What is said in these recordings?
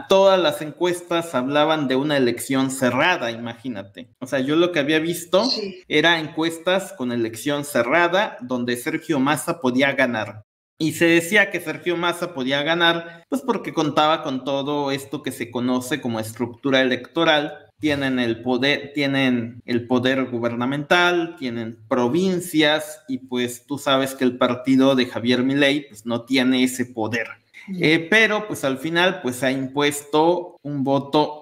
todas las encuestas hablaban de una elección cerrada, imagínate. O sea, yo lo que había visto era encuestas con elección cerrada donde Sergio Massa podía ganar. Y se decía que Sergio Massa podía ganar, pues porque contaba con todo esto que se conoce como estructura electoral. Tienen el poder gubernamental, tienen provincias, y pues tú sabes que el partido de Javier Milei pues no tiene ese poder. Pero pues al final pues ha impuesto un voto,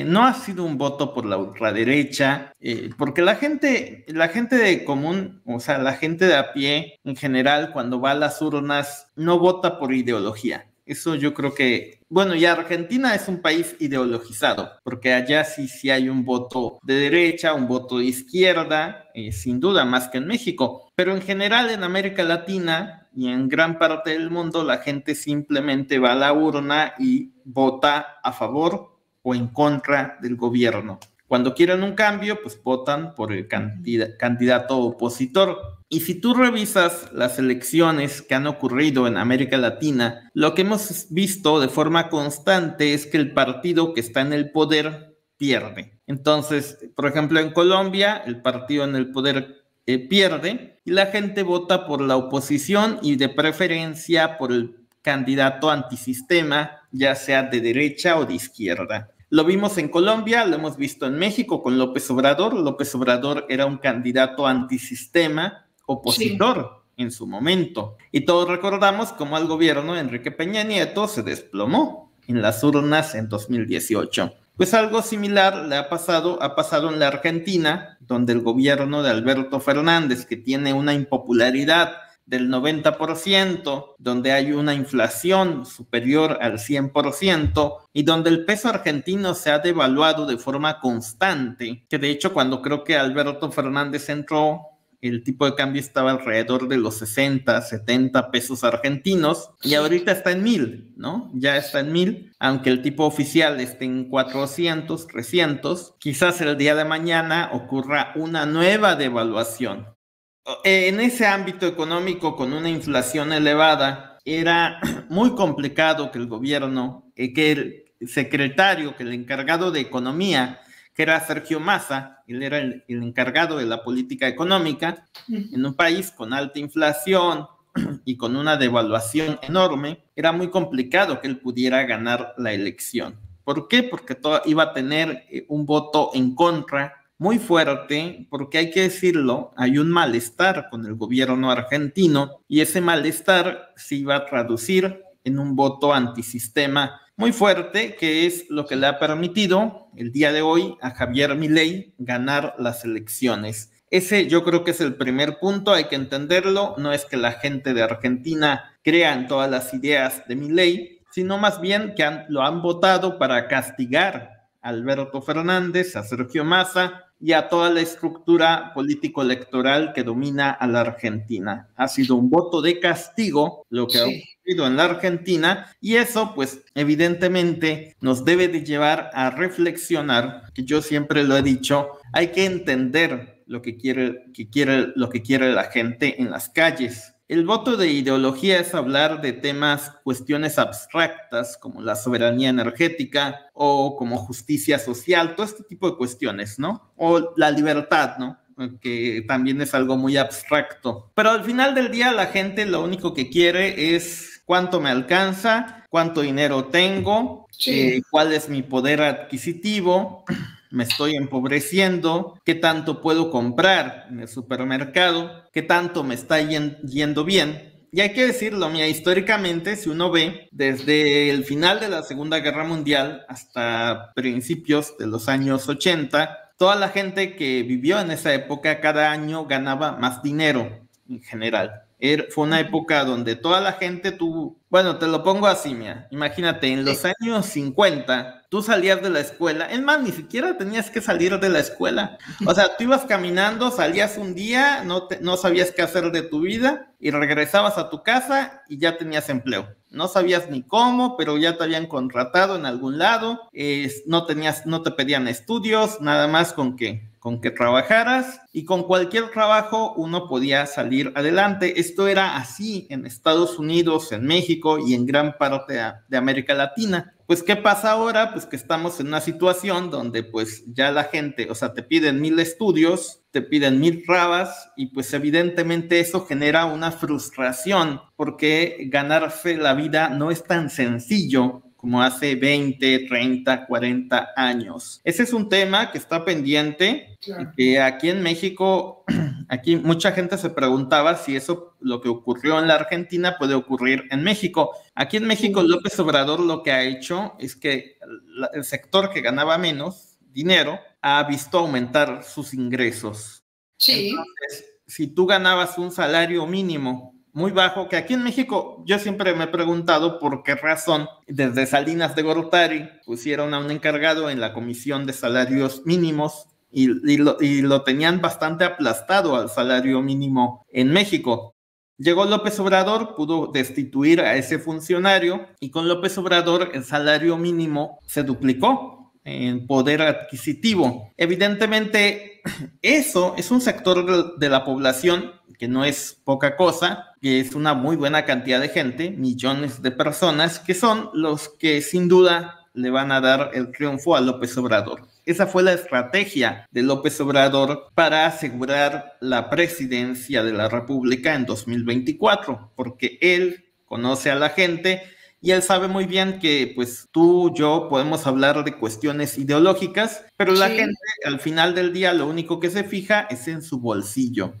no ha sido un voto por la ultraderecha, porque la gente de común, o sea, la gente de a pie en general cuando va a las urnas no vota por ideología. Eso yo creo que, bueno, y Argentina es un país ideologizado, porque allá sí hay un voto de derecha, un voto de izquierda, sin duda, más que en México. Pero en general en América Latina y en gran parte del mundo la gente simplemente va a la urna y vota a favor o en contra del gobierno. Cuando quieren un cambio, pues votan por el candidato opositor. Y si tú revisas las elecciones que han ocurrido en América Latina, lo que hemos visto de forma constante es que el partido que está en el poder pierde. Entonces, por ejemplo, en Colombia, el partido en el poder pierde y la gente vota por la oposición y de preferencia por el candidato antisistema, ya sea de derecha o de izquierda. Lo vimos en Colombia, lo hemos visto en México con López Obrador. López Obrador era un candidato antisistema, opositor en su momento. Y todos recordamos cómo el gobierno de Enrique Peña Nieto se desplomó en las urnas en 2018. Pues algo similar ha pasado en la Argentina, donde el gobierno de Alberto Fernández, que tiene una impopularidad del 90%, donde hay una inflación superior al 100% y donde el peso argentino se ha devaluado de forma constante, que de hecho cuando creo que Alberto Fernández entró, el tipo de cambio estaba alrededor de los 60, 70 pesos argentinos y ahorita está en 1,000, ¿no? Ya está en 1,000, aunque el tipo oficial esté en 400, 300, quizás el día de mañana ocurra una nueva devaluación. En ese ámbito económico con una inflación elevada, era muy complicado que el gobierno, que el secretario, que el encargado de economía, que era Sergio Massa, él era el encargado de la política económica, en un país con alta inflación y con una devaluación enorme, era muy complicado que él pudiera ganar la elección. ¿Por qué? Porque iba a tener un voto en contra muy fuerte, porque hay que decirlo, hay un malestar con el gobierno argentino y ese malestar se iba a traducir en un voto antisistema muy fuerte, que es lo que le ha permitido el día de hoy a Javier Milei ganar las elecciones. Ese yo creo que es el primer punto, hay que entenderlo. No es que la gente de Argentina crea en todas las ideas de Milei, sino más bien que lo han votado para castigar a Alberto Fernández, a Sergio Massa y a toda la estructura político-electoral que domina a la Argentina. Ha sido un voto de castigo lo que ha ocurrido en la Argentina, y eso pues evidentemente nos debe de llevar a reflexionar, que yo siempre lo he dicho, hay que entender lo que quiere la gente en las calles. El voto de ideología es hablar de temas, cuestiones abstractas como la soberanía energética o como justicia social, todo este tipo de cuestiones, ¿no? O la libertad, ¿no? Que también es algo muy abstracto. Pero al final del día la gente lo único que quiere es cuánto me alcanza, cuánto dinero tengo, cuál es mi poder adquisitivo, me estoy empobreciendo, qué tanto puedo comprar en el supermercado, qué tanto me está yendo bien. Y hay que decirlo, mira, históricamente, si uno ve, desde el final de la Segunda Guerra Mundial hasta principios de los años 80, toda la gente que vivió en esa época cada año ganaba más dinero en general. Fue una época donde toda la gente tuvo, bueno, te lo pongo así, mira, imagínate, en los años 50, tú salías de la escuela, es más, ni siquiera tenías que salir de la escuela, o sea, tú ibas caminando, salías un día, no sabías qué hacer de tu vida y regresabas a tu casa y ya tenías empleo. No sabías ni cómo, pero ya te habían contratado en algún lado, no te pedían estudios, nada más con que con que trabajaras, y con cualquier trabajo uno podía salir adelante. Esto era así en Estados Unidos, en México y en gran parte de América Latina. Pues, ¿qué pasa ahora? Pues que estamos en una situación donde pues ya la gente, o sea, te piden 1000 estudios, te piden 1000 trabas, y pues evidentemente eso genera una frustración, porque ganarse la vida no es tan sencillo como hace 20, 30, 40 años. Ese es un tema que está pendiente, claro. Y que aquí en México, aquí mucha gente se preguntaba si eso, lo que ocurrió en la Argentina, puede ocurrir en México. Aquí en México, López Obrador lo que ha hecho es que el sector que ganaba menos dinero ha visto aumentar sus ingresos. Sí. Entonces, si tú ganabas un salario mínimo muy bajo, que aquí en México yo siempre me he preguntado por qué razón desde Salinas de Gortari pusieron a un encargado en la Comisión de Salarios Mínimos y lo tenían bastante aplastado al salario mínimo en México. Llegó López Obrador, pudo destituir a ese funcionario, y con López Obrador el salario mínimo se duplicó en poder adquisitivo. Evidentemente, eso es un sector de la población que no es poca cosa, que es una muy buena cantidad de gente, millones de personas, que son los que sin duda le van a dar el triunfo a López Obrador. Esa fue la estrategia de López Obrador para asegurar la presidencia de la República en 2024, porque él conoce a la gente y él sabe muy bien que pues tú, yo podemos hablar de cuestiones ideológicas, pero la gente al final del día lo único que se fija es en su bolsillo.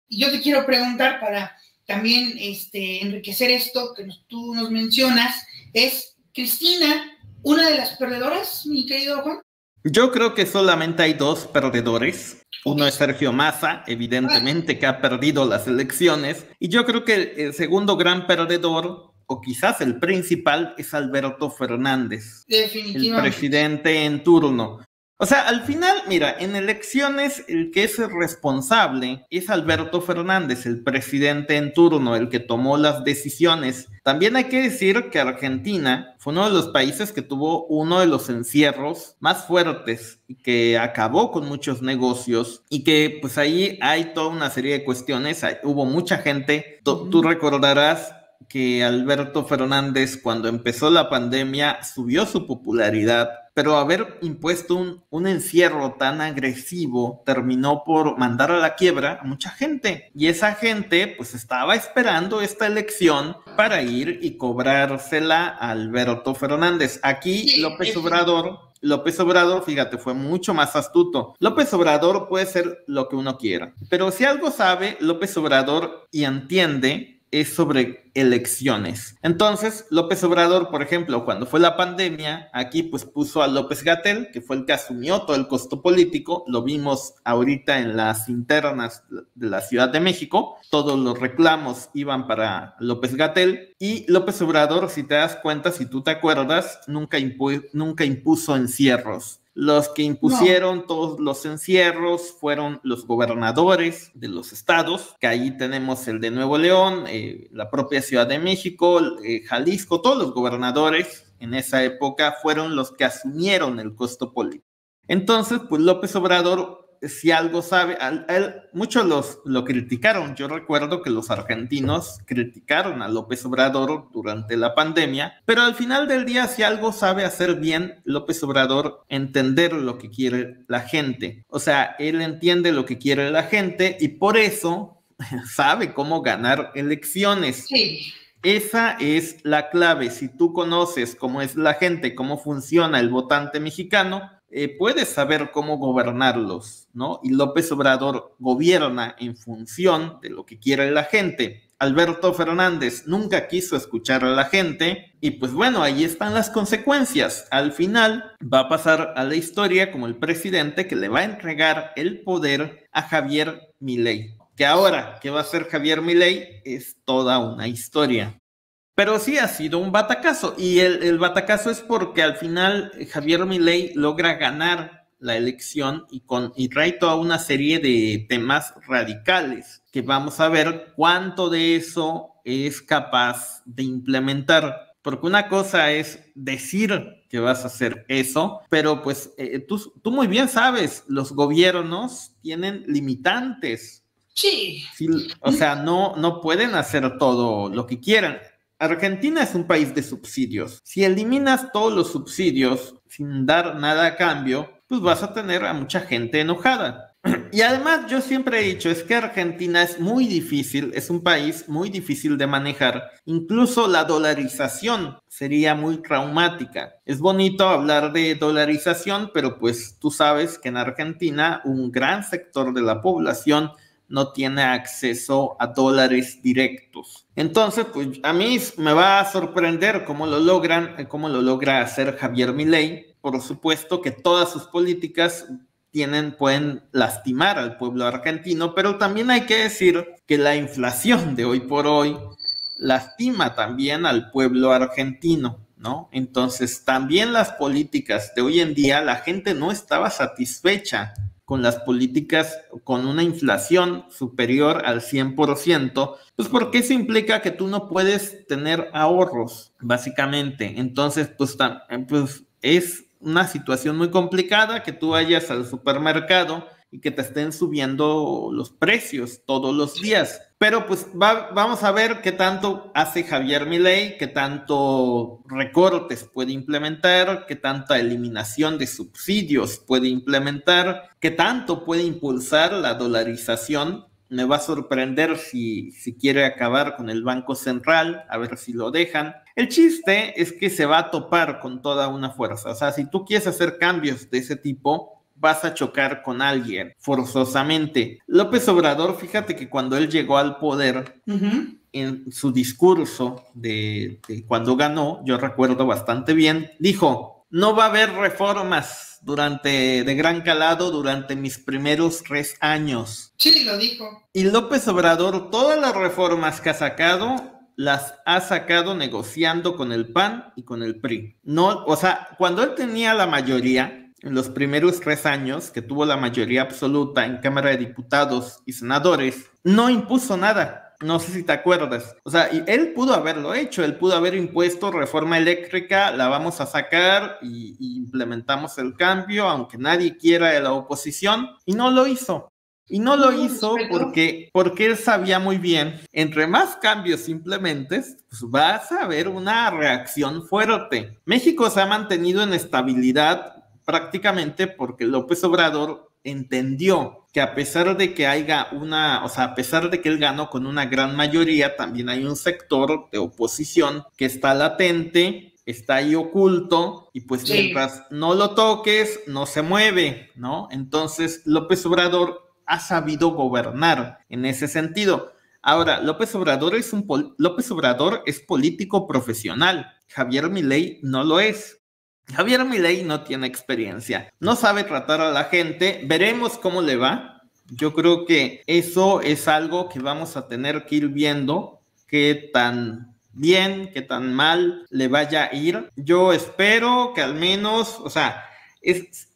Y yo te quiero preguntar, para también enriquecer esto que tú nos mencionas, ¿es Cristina una de las perdedoras, mi querido Juan? Yo creo que solamente hay dos perdedores. Uno es Sergio Massa, evidentemente, que ha perdido las elecciones. Y yo creo que el segundo gran perdedor, o quizás el principal, es Alberto Fernández, el presidente en turno. O sea, al final, mira, en elecciones el que es el responsable es Alberto Fernández, el presidente en turno, el que tomó las decisiones. También hay que decir que Argentina fue uno de los países que tuvo uno de los encierros más fuertes y que acabó con muchos negocios, y que pues ahí hay toda una serie de cuestiones. Hubo mucha gente, tú recordarás que Alberto Fernández, cuando empezó la pandemia, subió su popularidad, pero haber impuesto un encierro tan agresivo terminó por mandar a la quiebra a mucha gente, y esa gente pues estaba esperando esta elección para ir y cobrársela a Alberto Fernández. Aquí López Obrador, fíjate, fue mucho más astuto. López Obrador puede ser lo que uno quiera, pero si algo sabe López Obrador y entiende, es sobre elecciones. Entonces, López Obrador, por ejemplo, cuando fue la pandemia, aquí pues puso a López-Gatell, que fue el que asumió todo el costo político. Lo vimos ahorita en las internas de la Ciudad de México. Todos los reclamos iban para López-Gatell, y López Obrador, si te das cuenta, si tú te acuerdas, nunca impuso encierros. Los que impusieron todos los encierros fueron los gobernadores de los estados, que ahí tenemos el de Nuevo León, la propia Ciudad de México, Jalisco. Todos los gobernadores en esa época fueron los que asumieron el costo político. Entonces, pues López Obrador, si algo sabe, muchos lo criticaron. Yo recuerdo que los argentinos criticaron a López Obrador durante la pandemia, pero al final del día, si algo sabe hacer bien López Obrador, entender lo que quiere la gente. O sea, él entiende lo que quiere la gente y por eso sabe cómo ganar elecciones. Sí. Esa es la clave. Si tú conoces cómo es la gente, cómo funciona el votante mexicano, puedes saber cómo gobernarlos, ¿no? Y López Obrador gobierna en función de lo que quiere la gente. Alberto Fernández nunca quiso escuchar a la gente, y pues bueno, ahí están las consecuencias. Al final va a pasar a la historia como el presidente que le va a entregar el poder a Javier Milei. Que ahora, ¿qué va a hacer Javier Milei? Es toda una historia. Pero sí ha sido un batacazo, y el batacazo es porque al final Javier Milei logra ganar la elección y trae toda una serie de temas radicales que vamos a ver cuánto de eso es capaz de implementar. Porque una cosa es decir que vas a hacer eso, pero pues tú muy bien sabes, los gobiernos tienen limitantes. Sí. Sí, o sea, no pueden hacer todo lo que quieran. Argentina es un país de subsidios. Si eliminas todos los subsidios sin dar nada a cambio, pues vas a tener a mucha gente enojada. Y además yo siempre he dicho, es que Argentina es muy difícil, es un país muy difícil de manejar. Incluso la dolarización sería muy traumática. Es bonito hablar de dolarización, pero pues tú sabes que en Argentina un gran sector de la población no tiene acceso a dólares directos. Entonces, pues a mí me va a sorprender cómo lo logra hacer Javier Milei. Por supuesto que todas sus políticas pueden lastimar al pueblo argentino, pero también hay que decir que la inflación de hoy por hoy lastima también al pueblo argentino, ¿no? Entonces, también las políticas de hoy en día, la gente no estaba satisfecha con las políticas con una inflación superior al 100%, pues porque eso implica que tú no puedes tener ahorros, básicamente. Entonces, pues es una situación muy complicada que tú vayas al supermercado y que te estén subiendo los precios todos los días. Pero pues vamos a ver qué tanto hace Javier Milei, qué tanto recortes puede implementar, qué tanta eliminación de subsidios puede implementar, qué tanto puede impulsar la dolarización. Me va a sorprender si quiere acabar con el Banco Central, a ver si lo dejan. El chiste es que se va a topar con toda una fuerza. O sea, si tú quieres hacer cambios de ese tipo, vas a chocar con alguien, forzosamente. López Obrador, fíjate que cuando él llegó al poder, en su discurso de cuando ganó, yo recuerdo bastante bien, dijo, no va a haber reformas de gran calado durante mis primeros 3 años. Sí, lo dijo. Y López Obrador, todas las reformas que ha sacado, las ha sacado negociando con el PAN y con el PRI. No, o sea, cuando él tenía la mayoría, en los primeros 3 años, que tuvo la mayoría absoluta en Cámara de Diputados y Senadores, no impuso nada. No sé si te acuerdas. O sea, y él pudo haberlo hecho, él pudo haber impuesto reforma eléctrica, la vamos a sacar y implementamos el cambio, aunque nadie quiera de la oposición, y no lo hizo. Y no lo hizo porque él sabía muy bien, entre más cambios implementes, pues vas a ver una reacción fuerte. México se ha mantenido en estabilidad prácticamente porque López Obrador entendió que a pesar de que a pesar de que él ganó con una gran mayoría, también hay un sector de oposición que está latente, está ahí oculto, y pues mientras no lo toques, no se mueve, ¿no? Entonces López Obrador ha sabido gobernar en ese sentido. Ahora, López Obrador es político profesional. Javier Milei no lo es. Javier Milei no tiene experiencia, no sabe tratar a la gente, veremos cómo le va. Yo creo que eso es algo que vamos a tener que ir viendo, qué tan bien, qué tan mal le vaya a ir. Yo espero que al menos, o sea,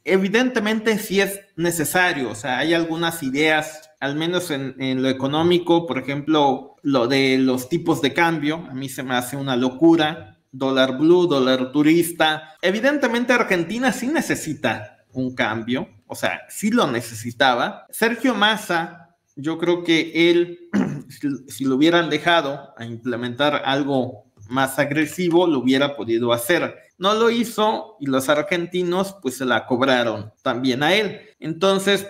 evidentemente sí es necesario, o sea, hay algunas ideas, al menos en lo económico, por ejemplo, lo de los tipos de cambio, a mí se me hace una locura. Dólar blue, dólar turista. Evidentemente Argentina sí necesita un cambio, o sea, sí lo necesitaba. Sergio Massa, yo creo que él, si lo hubieran dejado a implementar algo más agresivo, lo hubiera podido hacer. No lo hizo y los argentinos pues se la cobraron también a él. Entonces,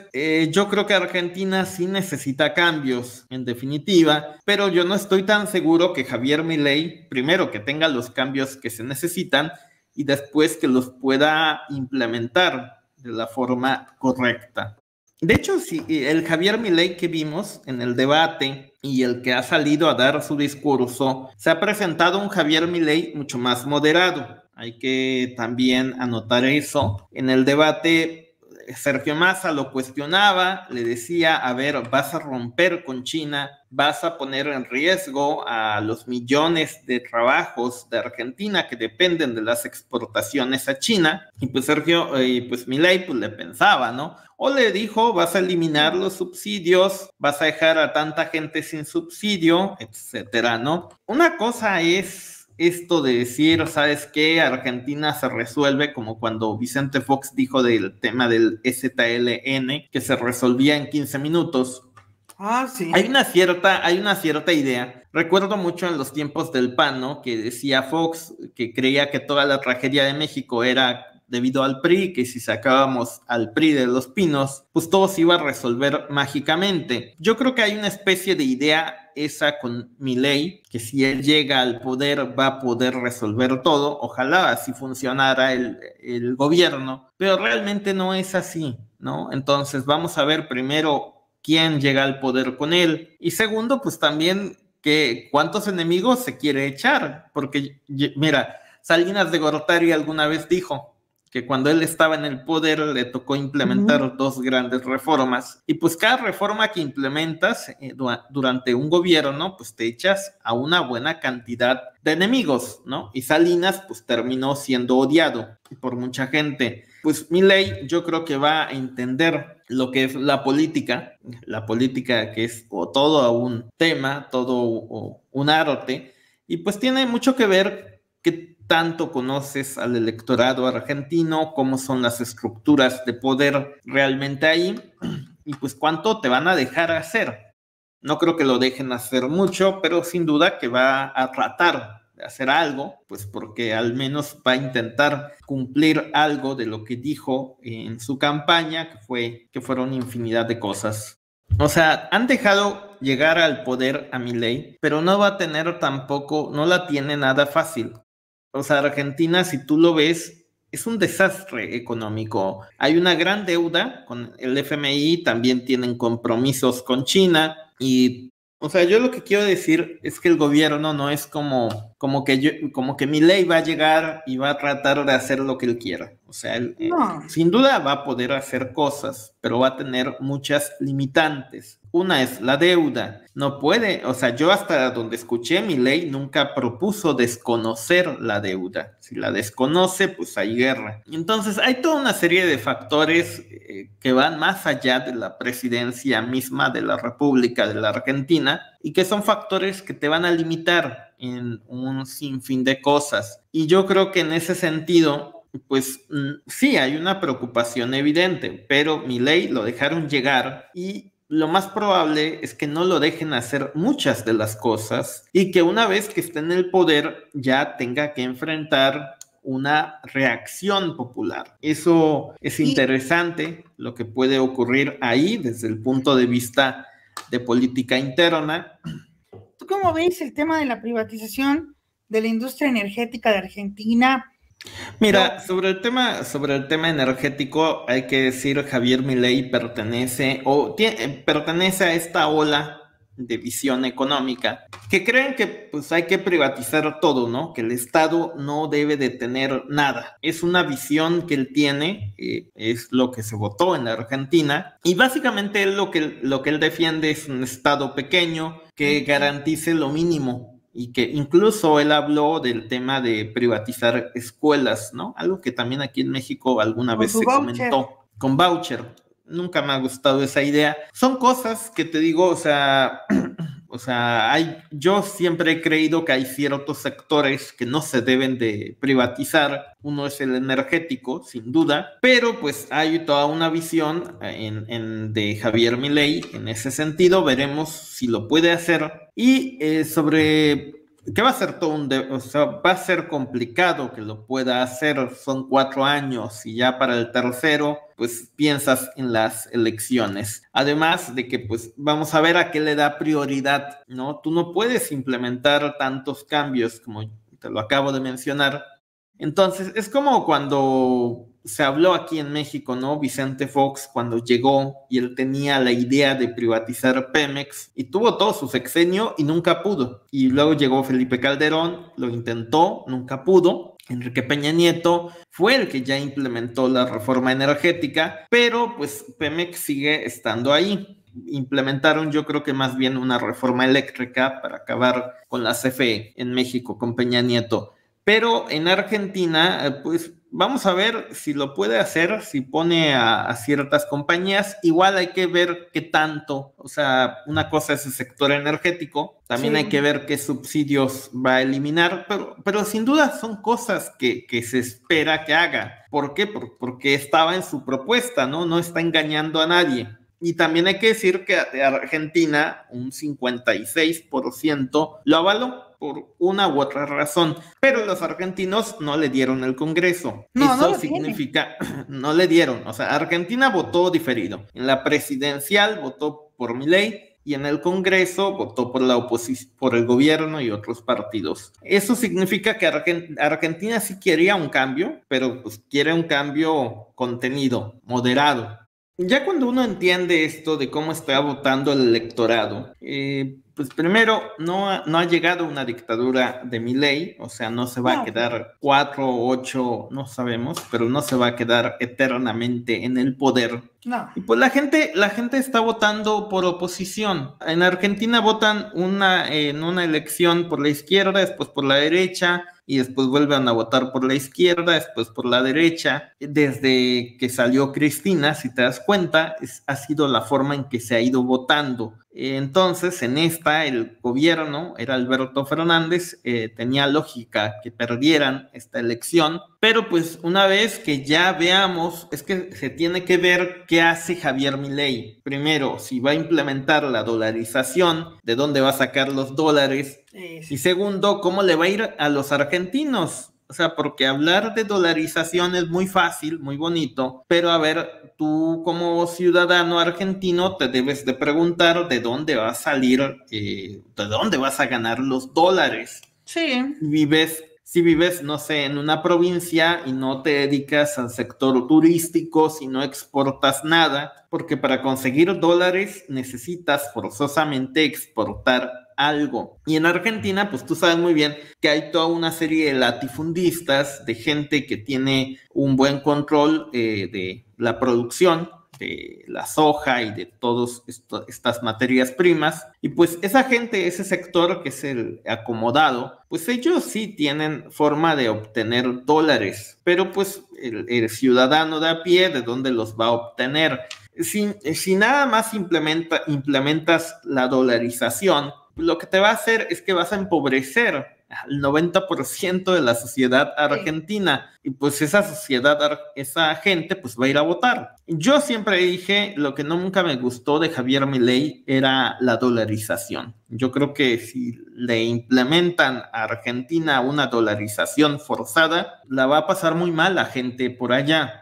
yo creo que Argentina sí necesita cambios, en definitiva, pero yo no estoy tan seguro que Javier Milei, primero, que tenga los cambios que se necesitan y después que los pueda implementar de la forma correcta. De hecho, sí, el Javier Milei que vimos en el debate y el que ha salido a dar su discurso, se ha presentado un Javier Milei mucho más moderado. Hay que también anotar eso. En el debate, Sergio Massa lo cuestionaba, le decía, a ver, vas a romper con China, vas a poner en riesgo a los millones de trabajos de Argentina que dependen de las exportaciones a China. Y pues Milei pues le pensaba, ¿no? O le dijo, vas a eliminar los subsidios, vas a dejar a tanta gente sin subsidio, etcétera, ¿no? Una cosa es esto de decir, ¿sabes qué? Argentina se resuelve, como cuando Vicente Fox dijo del tema del EZLN, que se resolvía en 15 minutos. Sí. Hay una cierta idea. Recuerdo mucho en los tiempos del PAN, ¿no? Que decía Fox que creía que toda la tragedia de México era debido al PRI, que si sacábamos al PRI de los pinos, pues todo se iba a resolver mágicamente. Yo creo que hay una especie de idea esa con Milei, que si él llega al poder va a poder resolver todo. Ojalá así funcionara el gobierno, pero realmente no es así, ¿no? Entonces vamos a ver primero quién llega al poder con él, y segundo, pues también que cuántos enemigos se quiere echar, porque mira, Salinas de Gortari alguna vez dijo que cuando él estaba en el poder le tocó implementar dos grandes reformas, y pues cada reforma que implementas durante un gobierno, pues te echas a una buena cantidad de enemigos, ¿no? Y Salinas pues terminó siendo odiado por mucha gente. Pues Milei yo creo que va a entender lo que es la política que es o todo un tema, todo un arte, y pues tiene mucho que ver que tanto conoces al electorado argentino, cómo son las estructuras de poder realmente ahí, y pues cuánto te van a dejar hacer. No creo que lo dejen hacer mucho, pero sin duda que va a tratar de hacer algo, pues porque al menos va a intentar cumplir algo de lo que dijo en su campaña, que fueron infinidad de cosas. O sea, han dejado llegar al poder a Milei, pero no va a tener tampoco, no la tiene nada fácil. O sea, Argentina, si tú lo ves, es un desastre económico. Hay una gran deuda con el FMI, también tienen compromisos con China y, o sea, yo lo que quiero decir es que el gobierno no es como que Milei va a llegar y va a tratar de hacer lo que él quiera. O sea, él, sin duda va a poder hacer cosas, pero va a tener muchas limitantes. Una es la deuda. No puede, o sea, yo hasta donde escuché, Milei nunca propuso desconocer la deuda. Si la desconoce, pues hay guerra. Entonces, hay toda una serie de factores que van más allá de la presidencia misma de la República de la Argentina y que son factores que te van a limitar en un sinfín de cosas. Y yo creo que en ese sentido, pues sí, hay una preocupación evidente, pero Milei lo dejaron llegar y lo más probable es que no lo dejen hacer muchas de las cosas y que una vez que esté en el poder ya tenga que enfrentar una reacción popular. Eso es interesante, lo que puede ocurrir ahí desde el punto de vista de política interna. ¿Tú cómo ves el tema de la privatización de la industria energética de Argentina? Mira, sobre el tema energético, hay que decir, Javier Milei pertenece a esta ola de visión económica, que creen que pues hay que privatizar todo, ¿no? Que el Estado no debe de tener nada. Es una visión que él tiene, es lo que se votó en la Argentina, y básicamente lo que él defiende es un Estado pequeño que garantice lo mínimo. Y que incluso él habló del tema de privatizar escuelas, ¿no? Algo que también aquí en México alguna vez se comentó, con voucher. Nunca me ha gustado esa idea. Son cosas que te digo, o sea, yo siempre he creído que hay ciertos sectores que no se deben de privatizar. Uno es el energético, sin duda, pero pues hay toda una visión de Javier Milei en ese sentido. Veremos si lo puede hacer. Y sobre que va a ser va a ser complicado que lo pueda hacer. Son 4 años y ya para el tercero pues piensas en las elecciones. Además de que pues vamos a ver a qué le da prioridad, ¿no? Tú no puedes implementar tantos cambios como te lo acabo de mencionar. Entonces es como cuando se habló aquí en México, ¿no? Vicente Fox, cuando llegó y él tenía la idea de privatizar Pemex y tuvo todo su sexenio y nunca pudo. Y luego llegó Felipe Calderón, lo intentó, nunca pudo. Enrique Peña Nieto fue el que ya implementó la reforma energética, pero pues Pemex sigue estando ahí. Implementaron, yo creo que más bien una reforma eléctrica para acabar con la CFE en México con Peña Nieto. Pero en Argentina, pues vamos a ver si lo puede hacer, si pone a ciertas compañías. Igual hay que ver qué tanto, o sea, una cosa es el sector energético, también hay que ver qué subsidios va a eliminar, pero sin duda son cosas que se espera que haga. ¿Por qué? Porque estaba en su propuesta, ¿no? No está engañando a nadie. Y también hay que decir que Argentina, un 56% lo avaló por una u otra razón, pero los argentinos no le dieron el Congreso. Eso significa, no le dieron, o sea, Argentina votó diferido. En la presidencial votó por Milei y en el Congreso votó por la oposición, por el gobierno y otros partidos. Eso significa que Argentina sí quería un cambio, pero pues quiere un cambio contenido, moderado. Ya cuando uno entiende esto de cómo está votando el electorado, pues primero no ha llegado una dictadura de Milei, o sea, no se va a quedar 4 o 8, no sabemos, pero no se va a quedar eternamente en el poder. No. Y pues la gente está votando por oposición. En Argentina votan en una elección por la izquierda, después por la derecha, y después vuelven a votar por la izquierda, después por la derecha. Desde que salió Cristina, si te das cuenta, ha sido la forma en que se ha ido votando. Entonces, en esta, el gobierno, era Alberto Fernández, tenía lógica que perdieran esta elección, pero pues una vez que ya veamos, es que se tiene que ver qué hace Javier Milei. Primero, si va a implementar la dolarización, de dónde va a sacar los dólares, y segundo, cómo le va a ir a los argentinos. O sea, porque hablar de dolarización es muy fácil, muy bonito, pero a ver, tú como ciudadano argentino te debes de preguntar de dónde va a salir, de dónde vas a ganar los dólares. Sí. Si vives, no sé, en una provincia y no te dedicas al sector turístico, si no exportas nada, porque para conseguir dólares necesitas forzosamente exportar algo. Y en Argentina, pues tú sabes muy bien que hay toda una serie de latifundistas, de gente que tiene un buen control de la producción, de la soja y de todas estas materias primas. Y pues esa gente, ese sector que es el acomodado, pues ellos sí tienen forma de obtener dólares, pero pues el ciudadano de a pie, ¿de dónde los va a obtener? Si nada más implementas la dolarización, lo que te va a hacer es que vas a empobrecer al 90% de la sociedad argentina, y pues esa gente pues va a ir a votar. Yo siempre dije, lo que nunca me gustó de Javier Milei era la dolarización. Yo creo que si le implementan a Argentina una dolarización forzada, la va a pasar muy mal la gente por allá.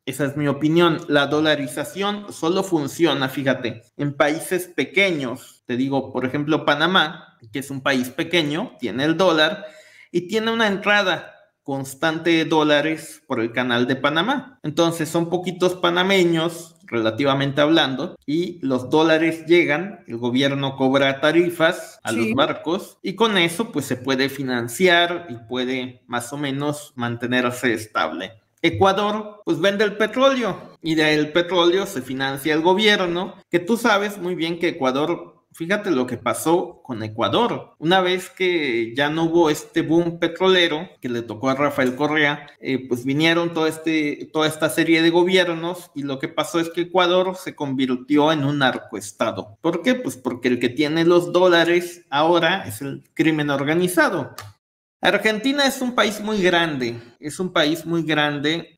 Esa es mi opinión. La dolarización solo funciona, fíjate, en países pequeños. Te digo, por ejemplo, Panamá, que es un país pequeño, tiene el dólar y tiene una entrada constante de dólares por el canal de Panamá. Entonces son poquitos panameños, relativamente hablando, y los dólares llegan, el gobierno cobra tarifas a los barcos y con eso pues se puede financiar y puede más o menos mantenerse estable. Ecuador pues vende el petróleo y del petróleo se financia el gobierno, que tú sabes muy bien que Ecuador, fíjate lo que pasó con Ecuador. Una vez que ya no hubo este boom petrolero que le tocó a Rafael Correa, pues vinieron toda esta serie de gobiernos y lo que pasó es que Ecuador se convirtió en un narcoestado. ¿Por qué? Pues porque el que tiene los dólares ahora es el crimen organizado. Argentina es un país muy grande,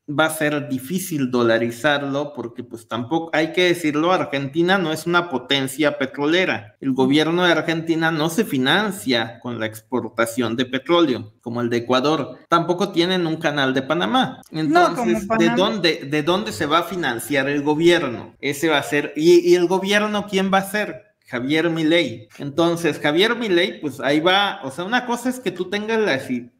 va a ser difícil dolarizarlo porque pues tampoco, hay que decirlo, Argentina no es una potencia petrolera. El gobierno de Argentina no se financia con la exportación de petróleo, como el de Ecuador. Tampoco tienen un canal de Panamá. Entonces, ¿de dónde se va a financiar el gobierno? Ese va a ser, ¿y el gobierno quién va a ser? Javier Milei. Entonces, Javier Milei, pues ahí va, o sea, una cosa es que tú tengas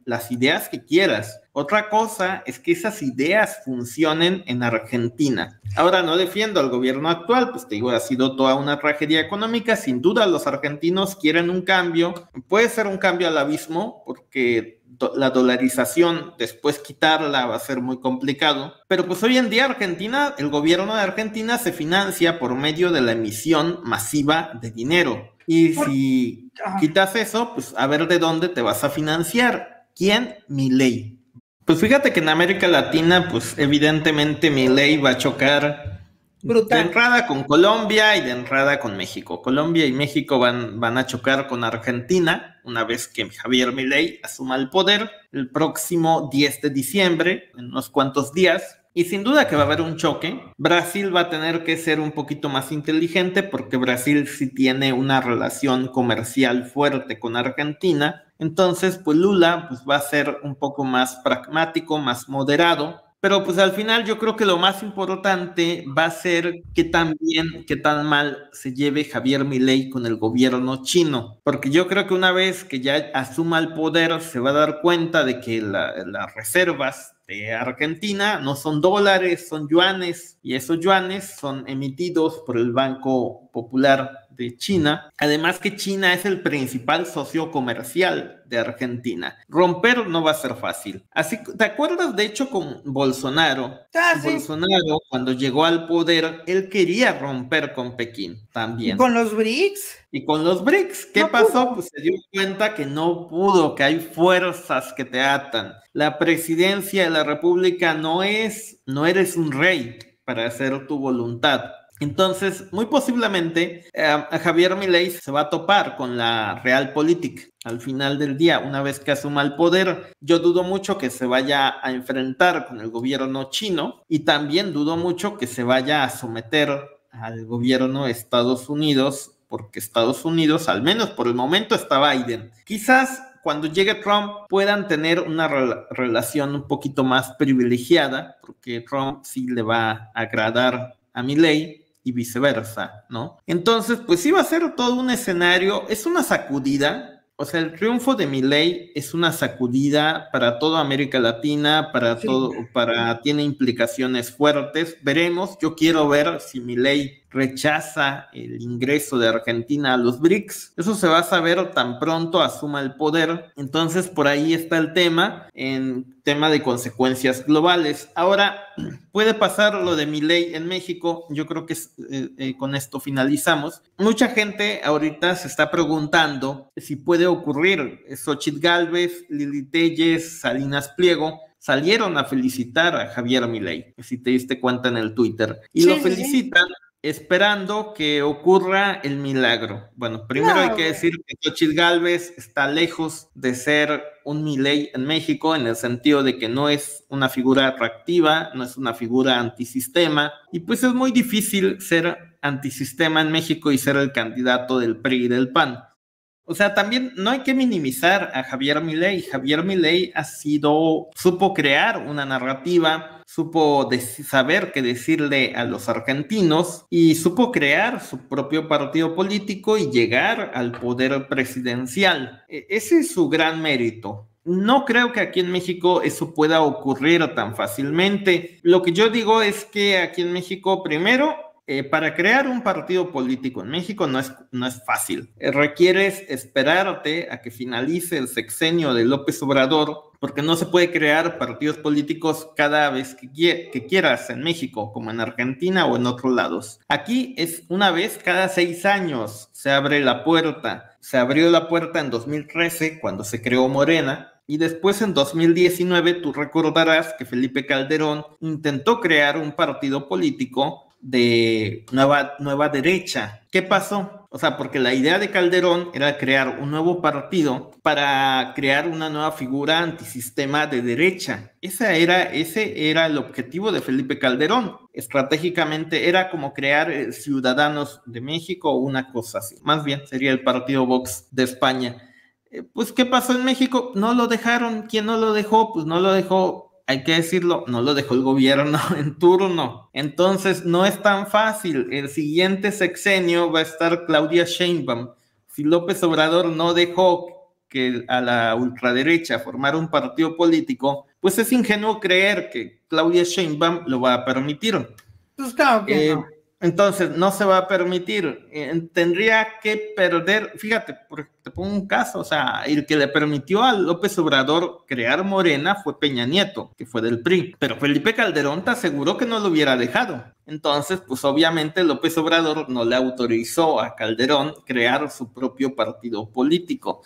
las ideas que quieras, otra cosa es que esas ideas funcionen en Argentina. Ahora, no defiendo al gobierno actual, pues te digo, ha sido toda una tragedia económica, sin duda los argentinos quieren un cambio, puede ser un cambio al abismo, porque la dolarización, después quitarla va a ser muy complicado, pero pues hoy en día Argentina, el gobierno de Argentina se financia por medio de la emisión masiva de dinero, y si quitas eso, pues a ver de dónde te vas a financiar. ¿Quién? Milei. Pues fíjate que en América Latina, pues evidentemente Milei va a chocar brutal. De entrada con Colombia y de entrada con México. Colombia y México van a chocar con Argentina una vez que Javier Milei asuma el poder el próximo 10 de diciembre, en unos cuantos días. Y sin duda que va a haber un choque. Brasil va a tener que ser un poquito más inteligente porque Brasil sí tiene una relación comercial fuerte con Argentina. Entonces, pues Lula pues, va a ser un poco más pragmático, más moderado. Pero pues al final yo creo que lo más importante va a ser qué tan bien, qué tan mal se lleve Javier Milei con el gobierno chino. Porque yo creo que una vez que ya asuma el poder se va a dar cuenta de que las reservas de Argentina no son dólares, son yuanes, y esos yuanes son emitidos por el Banco Popular de China. Además que China es el principal socio comercial de Argentina. Romper no va a ser fácil. Así, ¿te acuerdas de hecho con Bolsonaro? Sí. Bolsonaro, cuando llegó al poder, él quería romper con Pekín también. ¿Y con los BRICS? Y con los BRICS, ¿qué pasó? Pues se dio cuenta que no pudo, que hay fuerzas que te atan. La presidencia de la República no eres un rey para hacer tu voluntad. Entonces, muy posiblemente Javier Milei se va a topar con la Realpolitik al final del día, una vez que asuma el poder. Yo dudo mucho que se vaya a enfrentar con el gobierno chino y también dudo mucho que se vaya a someter al gobierno de Estados Unidos, porque Estados Unidos, al menos por el momento, está Biden. Quizás cuando llegue Trump puedan tener una relación un poquito más privilegiada, porque Trump sí le va a agradar a Milei y viceversa, ¿no? Entonces, pues sí va a ser todo un escenario, es una sacudida. O sea, el triunfo de Milei es una sacudida para toda América Latina, tiene implicaciones fuertes. Veremos, yo quiero ver si Milei rechaza el ingreso de Argentina a los BRICS. Eso se va a saber tan pronto asuma el poder. Entonces, por ahí está el tema, en tema de consecuencias globales. Ahora, puede pasar lo de Milei en México. Yo creo que con esto finalizamos. Mucha gente ahorita se está preguntando si puede ocurrir. Xóchitl Gálvez, Lili Téllez, Salinas Pliego salieron a felicitar a Javier Milei, si te diste cuenta en el Twitter, y sí, lo felicitan. Sí. Esperando que ocurra el milagro. Bueno, primero hay que decir que Xóchitl Gálvez está lejos de ser un Milei en México, en el sentido de que no es una figura atractiva, no es una figura antisistema, y pues es muy difícil ser antisistema en México y ser el candidato del PRI y del PAN. O sea, también no hay que minimizar a Javier Milei. Javier Milei supo crear una narrativa, supo saber qué decirle a los argentinos y supo crear su propio partido político y llegar al poder presidencial. Ese es su gran mérito. No creo que aquí en México eso pueda ocurrir tan fácilmente. Lo que yo digo es que aquí en México, primero, para crear un partido político en México no es fácil. Requieres esperarte a que finalice el sexenio de López Obrador, porque no se puede crear partidos políticos cada vez que quieras en México, como en Argentina o en otros lados. Aquí es una vez cada 6 años se abre la puerta. Se abrió la puerta en 2013 cuando se creó Morena. Y después en 2019 tú recordarás que Felipe Calderón intentó crear un partido político de nueva derecha. ¿Qué pasó? O sea, porque la idea de Calderón era crear un nuevo partido para crear una nueva figura antisistema de derecha. Ese era el objetivo de Felipe Calderón. Estratégicamente era como crear Ciudadanos de México o una cosa así. Más bien sería el partido Vox de España. Pues, ¿qué pasó en México? No lo dejaron. ¿Quién no lo dejó? Pues no lo dejó, hay que decirlo, no lo dejó el gobierno en turno. Entonces, no es tan fácil. El siguiente sexenio va a estar Claudia Sheinbaum. Si López Obrador no dejó que a la ultraderecha formara un partido político, pues es ingenuo creer que Claudia Sheinbaum lo va a permitir. Pues claro que no. Entonces, no se va a permitir. Tendría que perder, fíjate, te pongo un caso, o sea, el que le permitió a López Obrador crear Morena fue Peña Nieto, que fue del PRI, pero Felipe Calderón te aseguró que no lo hubiera dejado. Entonces, pues obviamente López Obrador no le autorizó a Calderón crear su propio partido político.